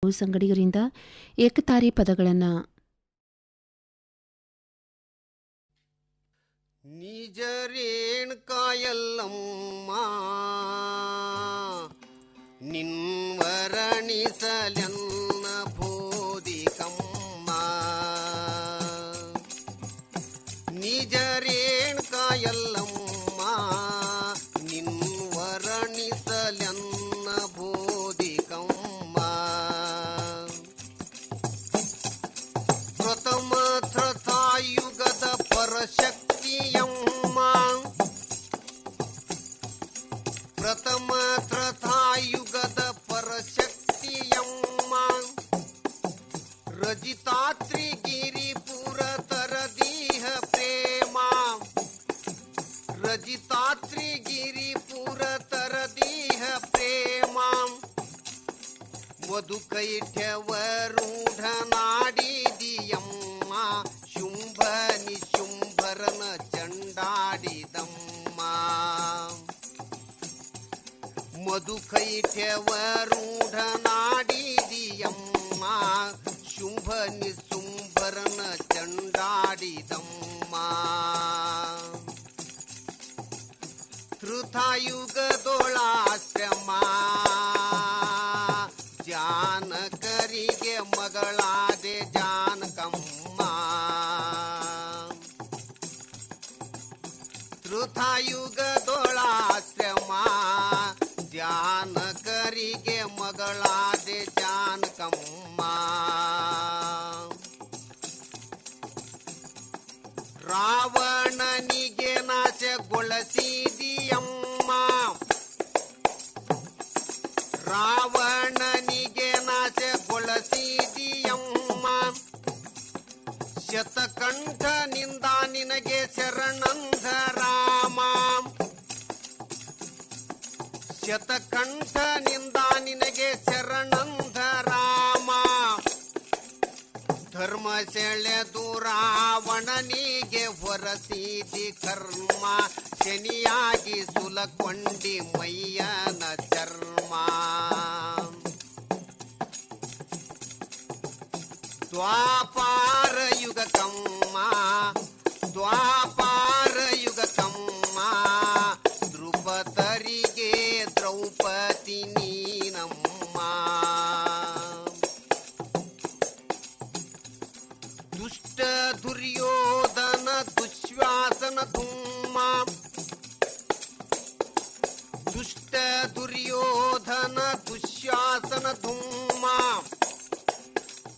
ಸಂಗಡಿಗರಿಂದ ಏಕತಾರಿ ಪದಗಳನ್ನು ನಿಜ ರೇಣುಕಾಯಲ್ಲಮ್ಮ ನಿನ್ವರಣಿಸಲೆನ್ನ ಬೋಧಿಕಮ್ಮ ನಿಜ ರೇಣುಕಾಯಲ್ಲಮ್ಮ ನಿನ್ವರಣಿಸಲೆನ್ನ ಬೋಧಿಕಮ್ಮ ಪ್ರಥಮ ತ್ರತಾಯುಗದ ಪರಶಕ್ತಿಯಮ್ಮ ಪ್ರಥಮ ತ್ರತಾಯುಗದ ಪರಶಕ್ತಿಯಮ್ಮ ರಜಿತಾತ್ರಿ ಗಿರಿಪುರ ತರದೀಹ ಪ್ರೇಮ ರಜಿತಾತ್ರಿ ಗಿರಿಪುರ ತರದೀಹ ಪ್ರೇಮ ಮಧುಕೈಠ್ಯವರೂಢ ನಾಡಿದಿಯಮ್ಮ ಶುಂಭ ನಿಶುಂಭರನ ಚಂಡಾಡಿದಮ್ಮ ಮಧುಕೈಠ್ಯವರೂಢ ನಾಡಿದಿಯಮ್ಮ ಶುಂಭ ನಿಶುಂಭರನ ಚಂಡಾಡಿದಮ್ಮ ತ್ರುತಾಯುಗದೊಳಾಶ್ರಮ ಜಾನಕರಿಗೆ ಮಗಳಾದೆ ಜಾನಕಮ್ಮ ತ್ರುತಾಯುಗದೊಳಾಶ್ರಮ ಜಾನಕರಿಗೆ ಮಗಳಾದೆ ಜಾನಕಮ್ಮ ರಾವಣನಿಗೆ ನಾಶಗೊಳಿಸಿದಿಯಮ್ಮ ರಾವಣನಿಗೆ ನಾಶಗೊಳಿಸಿದಿಯಮ್ಮ ಶತಕಂಠನಿಂದ ನಿನಗೆ ಶರಣಂದ ರಾಮ ಶತಕಂಠನಿಂದ ನಿನಗೆ ಶರಣಂದ ರಾಮ ಧರ್ಮ ಸೆಳೆದು ರಾವಣನಿಗೆ ಹೊರಸಿದಿ ಕರ್ಮ ಶನಿಯಾಗಿ ಸುಲಕೊಂಡಿ ಮೈಯನ ಚರ್ಮ ದ್ವಾಪಾರ ಯುಗಕಮ್ಮ ದ್ವಾಪಾರ ಯುಗಕಮ್ಮ ದ್ರುಪದರಿಗೆ ದ್ರೌಪದಿ ನೀನಮ್ಮ ದುಷ್ಟ ದುರ್ಯೋಧನ ದುಶ್ವಾಸನ ಧೂಮ ದುಷ್ಟ ದುರ್ಯೋಧನ ದುಶ್ಯಾಸನ ಧೂಮ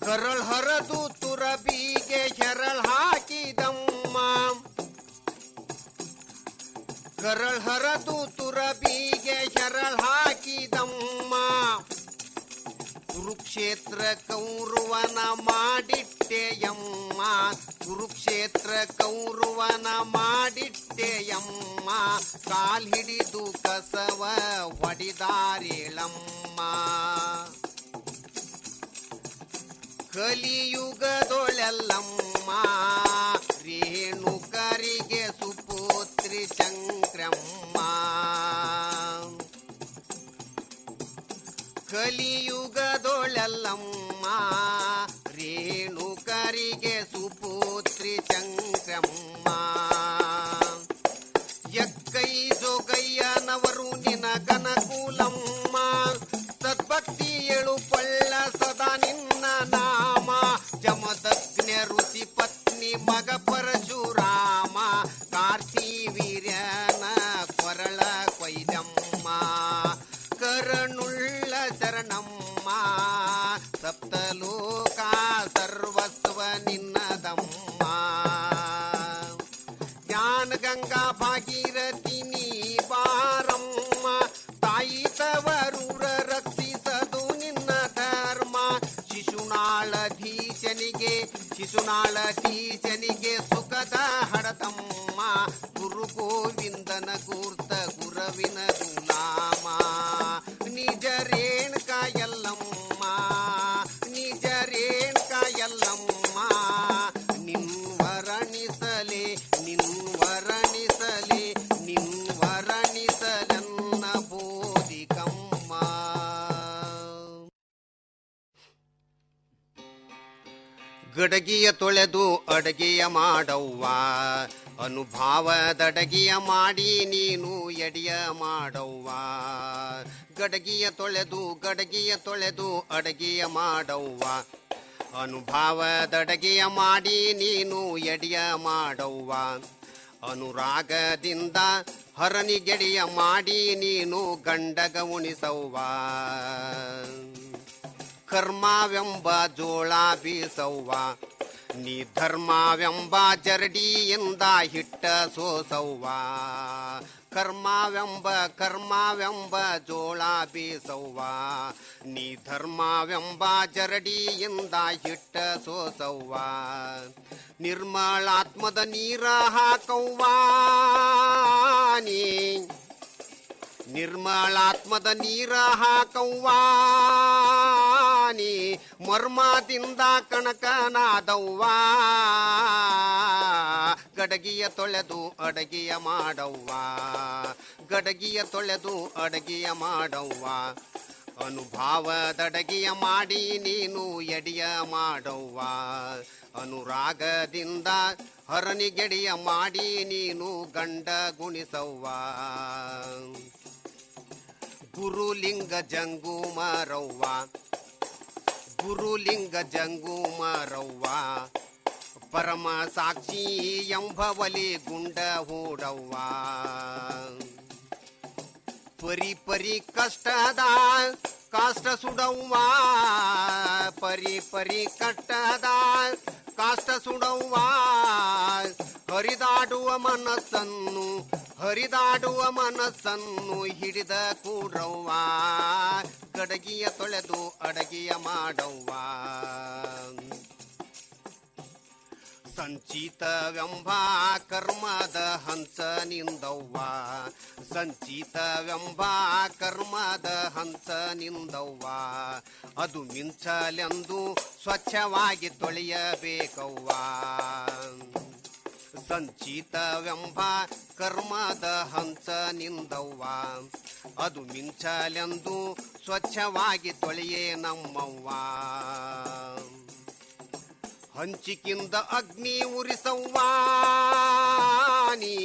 ಕರಳ್ ಹರದು ತುರಬಿಗೆ ಹೆರಳ್ ಹಾಕಿದಮ್ಮ ಕರಳ್ ಹರದು ತುರಬಿಗೆ ಹೆರಳ್ ಹಾಕಿದಮ್ಮ ಕುರುಕ್ಷೇತ್ರ ಕೌರವನ ಮಾಡಿಟ್ಟೆಯಮ್ಮ ಕುರುಕ್ಷೇತ್ರ ಕೌರವನ ಮಾಡಿಟ್ಟೆಯಮ್ಮ ಕಾಲ್ ಹಿಡಿದು ಕಸವ ಹೊಡಿದಾರೇಳಮ್ಮ ಕಲಿಯುಗದೊಳೆಲ್ಲಮ್ಮ ರೇಣುಕರಿಗೆ ಸುಪುತ್ರಿ ಶಂಕ್ರಮ್ಮ ಕಲಿಯುಗದೊಳೆಲ್ಲಮ್ಮ ರೇಣುಕರಿಗೆ ಸುಪುತ್ರಿ ಶಂಕ್ರಮ್ಮ ಎಕ್ಕೈ ಜೋಗಯ್ಯನವರು ನಿನಗನಕೂಲಮ್ಮ ಸದ್ಭಕ್ತಿ ಎಳುಪಳ್ಳ ಸದಾ ನಿನ್ನ ನಾಮ ಜಮದಗ್ನ ಋಷಿ ಪತ್ನಿ ಮಗ ಪರಶುರಾಮ ಕಾರ್ತಿವೀರ್ಯನ ಕೊರಳ ಕೊಯ್ದಮ್ಮ ಕರನುಳ್ಳ ಶರಣಮ್ಮ ಸಪ್ತಲೋಕ ಸರ್ವಸ್ವ ನಿನ್ನದಮ್ಮ ಜ್ಞಾನ ಗಂಗಾ ಭಾಗೀರಥಿ ನೀ ಬಾರಮ್ಮ ತಾಯಿ ತವರೂರ ರಕ್ಷಿಸದು ನಿನ್ನ ಧರ್ಮ ಶಿಶುನಾಳಧೀಶನಿಗೆ ಸುಖದ ಹಡತಮ್ಮ ಗುರು ಗೋವಿಂದನ ಕೂರ್ತ ಗುರವಿನ ಗುಲಾಮ ನಿಜ ರೇಣುಕಾಯಲ್ಲಮ್ಮ ನಿಜ ರೇಣುಕಾಯಲ್ಲಮ್ಮ ನಿನ್ವರಣಿಸಲೆ ನಿನ್ವರಣಿಸಲೆ ನಿನ್ವರಣಿಸಲನ್ನ ಬೋಧಿಕಮ್ಮ ಗಡಗಿಯ ತೊಳೆದು ಅಡಗೆಯ ಮಾಡವ್ವ, ಅನುಭಾವದಡಗಿಯ ಮಾಡಿ ನೀನು ಎಡೆಯ ಮಾಡವ್ವ. ಗಡಗಿಯ ತೊಳೆದು ಅಡಗೆಯ ಮಾಡವ್ವ, ಅನುಭಾವದಡಗೆಯ ಮಾಡಿ ನೀನು ಎಡೆಯ ಮಾಡವ್ವ. ಅನುರಾಗದಿಂದ ಹರನಿಗೆಡೆಯ ಮಾಡಿ ನೀನು ಗಂಡಗ ಉಣಿಸವ್ವ. ಕರ್ಮವೆಂಬ ಜೋಳ ಬೀಸವ್ವ, ನೀ ಧರ್ಮವೆಂಬ ಜರಡಿಯಿಂದ ಹಿಟ್ಟ ಸೋಸವ್ವ. ಕರ್ಮವೆಂಬ ಜೋಳ ಬೀಸವ್ವ, ನೀ ಧರ್ಮವೆಂಬ ಜರಡಿಯಿಂದ ಹಿಟ್ಟ ಸೋಸವ್ವ. ನಿರ್ಮಲಾತ್ಮದ ನೀರ ಹಾಕವ್ವ ನೀ, ನಿರ್ಮಲಾತ್ಮದ ನೀರ ಹಾಕವ್ವ ನೀ, ಮರ್ಮದಿಂದ ಕಣಕನಾದವ್ವ. ಗಡಗಿಯ ತೊಳೆದು ಅಡಗೆಯ ಮಾಡವ್ವ, ಗಡಗಿಯ ತೊಳೆದು ಅಡಗೆಯ ಮಾಡವ್ವ. ಅನುಭಾವದಡಗೆಯ ಮಾಡಿ ನೀನು ಎಡೆಯ ಮಾಡವ್ವ. ಅನುರಾಗದಿಂದ ಹರನಿಗೆಡೆಯ ಮಾಡಿ ನೀನು ಗಂಡ ಗುಣಿಸವ್ವ. ಗುರುಲಿಂಗ ಜಂಗುಮರವ್ವ, ಗುರುಲಿಂಗ ಜಂಗುಮರವ್ವ, ಪರಮ ಸಾಕ್ಷಿ ಎಂಬವಲಿ ಗುಂಡ ಹೂಡವ್ವ. ಪರಿ ಪರಿ ಕಷ್ಟದ ಕಾಷ್ಟ ಸುಡವ್ವ, ಪರಿ ಪರಿ ಕಷ್ಟದ ಕಾಷ್ಟ ಸುಡವ್ವ. ಹರಿದಾಡುವ ಮನಸ್ಸನ್ನು ಹಿಡಿದ ಕೂಡ್ರವ್ವ. ಗಡಗಿಯ ತೊಳೆದು ಅಡಗೆಯ ಮಾಡವ್ವ. ಸಂಚಿತವೆಂಬ ಕರ್ಮದ ಹಂಸ ನಿಂದವ್ವ, ಸಂಚಿತವೆಂಬ ಕರ್ಮದ ಹಂಸ ನಿಂದವ್ವ. ಅದು ಮಿಂಚಲೆಂದು ಸ್ವಚ್ಛವಾಗಿ ತೊಳೆಯಬೇಕವ್ವ. ಸಂಚಿತವೆಂಬ ಕರ್ಮದ ಹಂಸ ನಿಂದವ್ವ, ಅದು ಮಿಂಚಲೆಂದು ಸ್ವಚ್ಛವಾಗಿ ತೊಳೆಯೇ ನಮ್ಮವ್ವ. ಹಂಚಿಕಿಂದ ಅಗ್ನಿ ಉರಿಸವ್ವ ನೀ,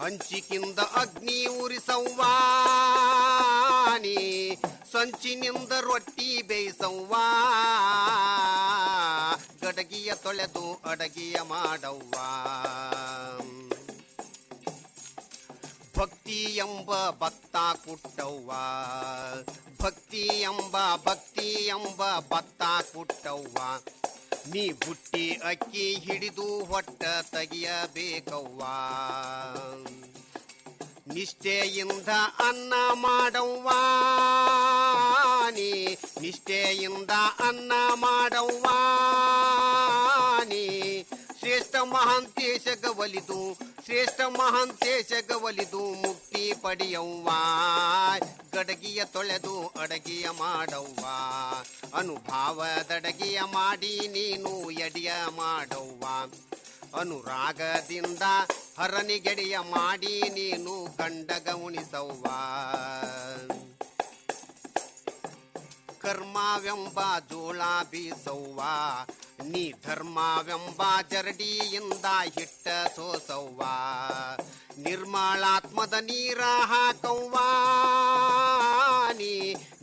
ಹಂಚಿಕಿಂದ ಅಗ್ನಿ ಉರಿಸವ್ವ ನೀ, ಸಂಚಿನಿಂದ ರೊಟ್ಟಿ ಬೇಯಿಸವ್ವ. ಗಡಗಿಯ ತೊಳೆದು ಅಡಗೆಯ ಮಾಡವ್ವ. ಭಕ್ತಿ ಎಂಬ ಭತ್ತ ಕುಟ್ಟವ್ವ, ಭಕ್ತಿ ಎಂಬ ಭತ್ತ ಕುಟ್ಟವ್ವ. ನೀ ಬುಟ್ಟಿ ಅಕ್ಕಿ ಹಿಡಿದು ಹೊಟ್ಟ ತೆಗೆಯಬೇಕವ್ವ. ನಿಷ್ಠೆಯಿಂದ ಅನ್ನ ಮಾಡವ್ವ ನೀ, ನಿಷ್ಠೆಯಿಂದ ಅನ್ನ ಮಾಡವ್ವ ನೀ. ಶ್ರೇಷ್ಠ ಮಹಾಂತೇಶಗ ಒಲಿದು ಮುಕ್ತಿ ಪಡೆಯವ್ವ. ಗಡಗಿಯ ತೊಳೆದು ಅಡಗೆಯ ಮಾಡವ್ವ, ಅನುಭಾವದಡಗೆಯ ಮಾಡಿ ನೀನು ಎಡೆಯ ಮಾಡವ್ವ. ಅನುರಾಗದಿಂದ ಹರನಿಗೆಡೆಯ ಮಾಡಿ ನೀನು ಗಂಡಗ ಉಣಿಸವ್ವ. ಕರ್ಮವೆಂಬ ಜೋಳ ಬೀಸವ್ವ, ನೀ ಧರ್ಮವೆಂಬ ಜರಡಿಯಿಂದ ಹಿಟ್ಟ ಸೋಸವ್ವ. ನಿರ್ಮಲಾತ್ಮದ ನೀರ ಹಾಕವ್ವ ನೀ,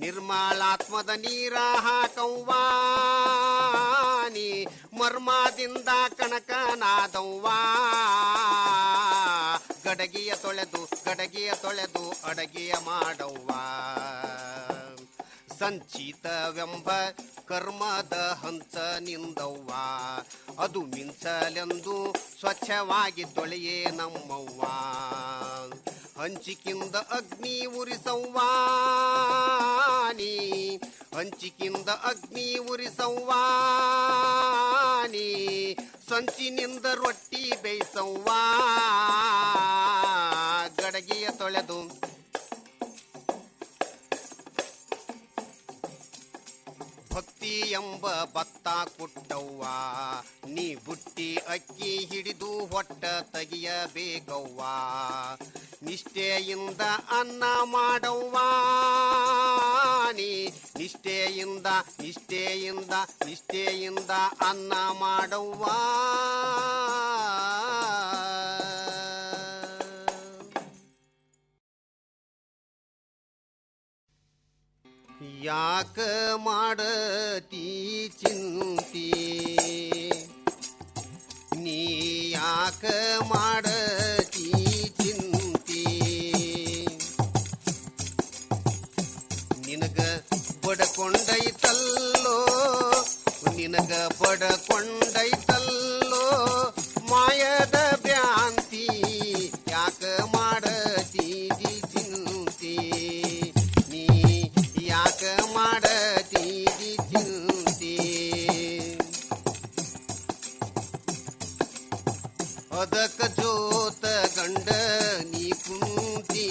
ನಿರ್ಮಲಾತ್ಮದ ನೀರ ಹಾಕವ್ವ ನೀ, ಮರ್ಮದಿಂದ ಕಣಕನಾದವ್ವ. ಗಡಗಿಯ ತೊಳೆದು ಅಡಗೆಯ ಮಾಡವ್ವ. ಸಂಚಿತವೆಂಬ ಕರ್ಮದ ಹಂಸ ನಿಂದವ್ವ, ಅದು ಮಿಂಚಲೆಂದು ಸ್ವಚ್ಛವಾಗಿ ತೊಳೆಯೇ ನಮ್ಮವ್ವ. ಹಂಚಿಕಿಂದ ಅಗ್ನಿ ಉರಿಸವ್ವ ನೀ, ಹಂಚಿಕಿಂದ ಅಗ್ನಿ ಉರಿಸವ್ವ ನೀ, ಸಂಚಿನಿಂದ ರೊಟ್ಟಿ ಬೇಯಿಸವ್ವ. ಗಡಗಿಯ ತೊಳೆದು ಭಕ್ತಿ ಎಂಬ ಭತ್ತ ಕುಟ್ಟವ್ವ, ನೀ ಬುಟ್ಟಿ ಅಕ್ಕಿ ಹಿಡಿದು ಹೊಟ್ಟ ತೆಗೆಯಬೇಕವ್ವ. ನಿಷ್ಠೆಯಿಂದ ಅನ್ನ ಮಾಡವ್ವ ನೀ ನಿಷ್ಠೆಯಿಂದ ನಿಷ್ಠೆಯಿಂದ ನಿಷ್ಠೆಯಿಂದ ಅನ್ನ ಮಾಡವ್ವ ಯಾಕ ಮಾಡತಿ ಚಿಂತಿ ನೀ ಯಾಕ ಮಾಡತಿ ಚಿಂತಿ ನಿನಗ ಬಡಕೊಂಡೈತಲ್ಲೋ ನಿನಗ ಬಡಕೊಂಡೈತಲ್ಲೋ ಮಾಯದ ಭ್ರಾಂತಿ ಯಾಕ ಮಾಡತಿ ಚಿಂತಿ ನೀ ಯಾಕ ಮಾಡತಿ ಚಿಂತಿ ಅದಕ್ಕ ಜೋತ ಗಂಡ ನೀ ಕುಂತಿ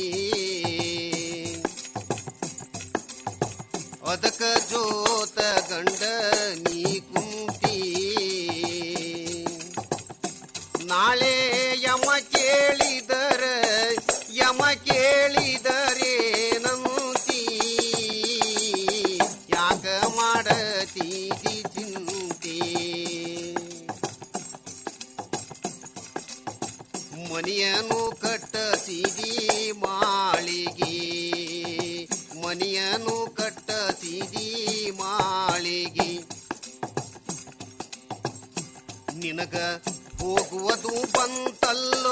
ಅದಕ್ಕ ಜೋತ ಗಂಡ ನೀ ಕುಂತಿ ನಾಳೆ ಯಮ ಕೇಳಿದರೇನಂತಿ ಯಾಕ ಮಾಡತಿ ಚಿಂತಿ ಮನಿಯನು ಕಟ್ಟಸಿದಿ ಮಾಳಿಗೆ ಮನಿಯನು ಕಟ್ಟಸಿದಿ ಮಾಳಿಗೆ ನಿನಗ ಹೋಗುವುದು ಬಂತಲ್ಲ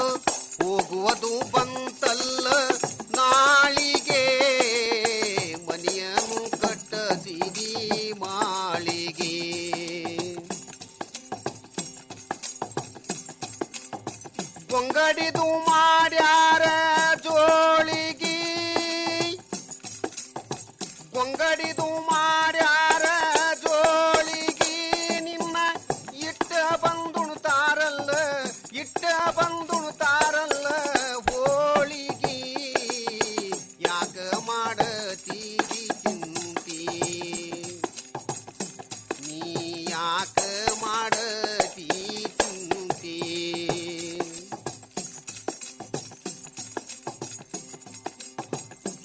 ನಾಳಿಗೆ ಮನಿಯನು ಕಟ್ಟಸಿದಿ ಮಾಳಿಗೆ ಗೊಂಗಡಿದು ಮಾಡ್ಯಾರ ಜೋಳಿಗಿ ಗೊಂಗಡಿದು ಮಾಡ್ಯಾರ ಜೋಳಿಗಿ ನಿನ್ನ ಇಟ್ಟ ಬಂದುಣ್ತಾರಲ್ಲ ಹೋಳಿಗಿ ಯಾಕ ಮಾಡತೀರಿ ಚಿಂತಿ ನೀ ಯಾಕ ಮಾಡತೀ ಚಿಂತಿ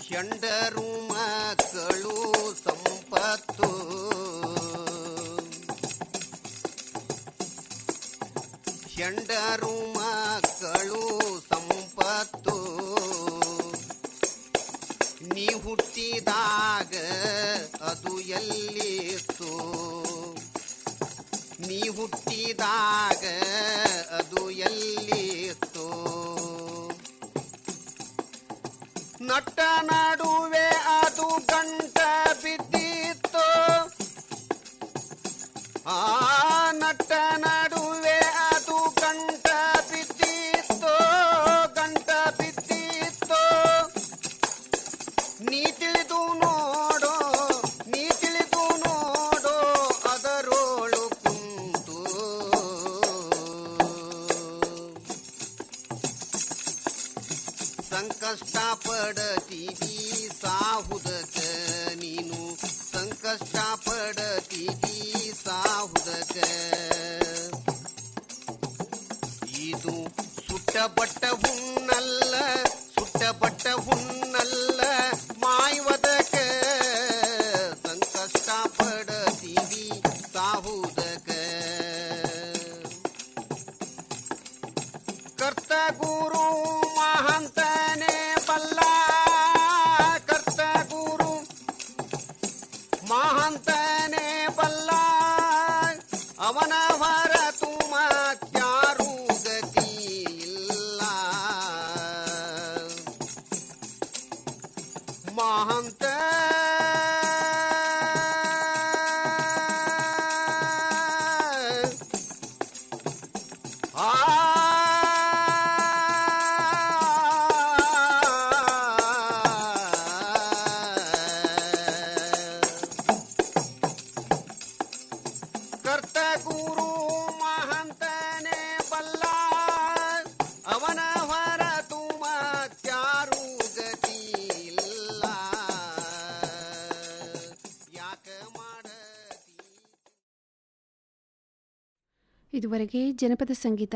ಹೆಂಡರು ಮಕ್ಕಳು ಸಂಪತ್ತು ಹೆಂಡರು ಮಕ್ಕಳು ಸಂಪತ್ತು ನೀ ಹುಟ್ಟಿದಾಗ ಅದು ಎಲ್ಲಿತ್ತು ನೀ ಹುಟ್ಟಿದಾಗ ಅದು ಎಲ್ಲಿತ್ತು ನಟ್ಟ ನಡುವೆ ಅದು ಗಂಟ ಬಿದ್ದಿತ್ತು ಆ ನಟ್ಟ ನಡುವೆ ಅದು ಗಂಟ ಬಿದ್ದಿತ್ತು ನೀ ತಿಳಿದು ನೋಡೋ ಅದರೋಳು ಕುಂತು ಸಂಕಷ್ಟ ಪಡತೀವಿ ಸಾಹುದಕ ನೀನು ಸಂಕಷ್ಟ ಪಡತೀವಿ ಸಾಹುದಕ ಇದು ಸುಟ್ಟ ಬಟ್ಟ ಹುಣ್ಣಲ್ಲ ಮಾಯುವುದಕ ಸಂಕಷ್ಟ ಪಡತೀವಿ ಸಾಹುದಕ ಕರ್ತ ಗುರು ಮಹಂತನೇ ಬಲ್ಲ ಕರ್ತ ಗುರು ಮಹಂತನೇ ಬಲ್ಲ ಅವನ ಹೊರತು ಮತ್ಯಾರೂ ಗತಿ ಇಲ್ಲ ಮಹಂತ ಕರ್ತ ಗುರು ಮಹಂತನೇ ಬಲ್ಲ ಅವನ ಹೊರತು ಮತ್ಯಾರೂ ಗತಿ ಇಲ್ಲ ಯಾಕ ಮಾಡತಿ. ಇದುವರೆಗೆ ಜನಪದ ಸಂಗೀತ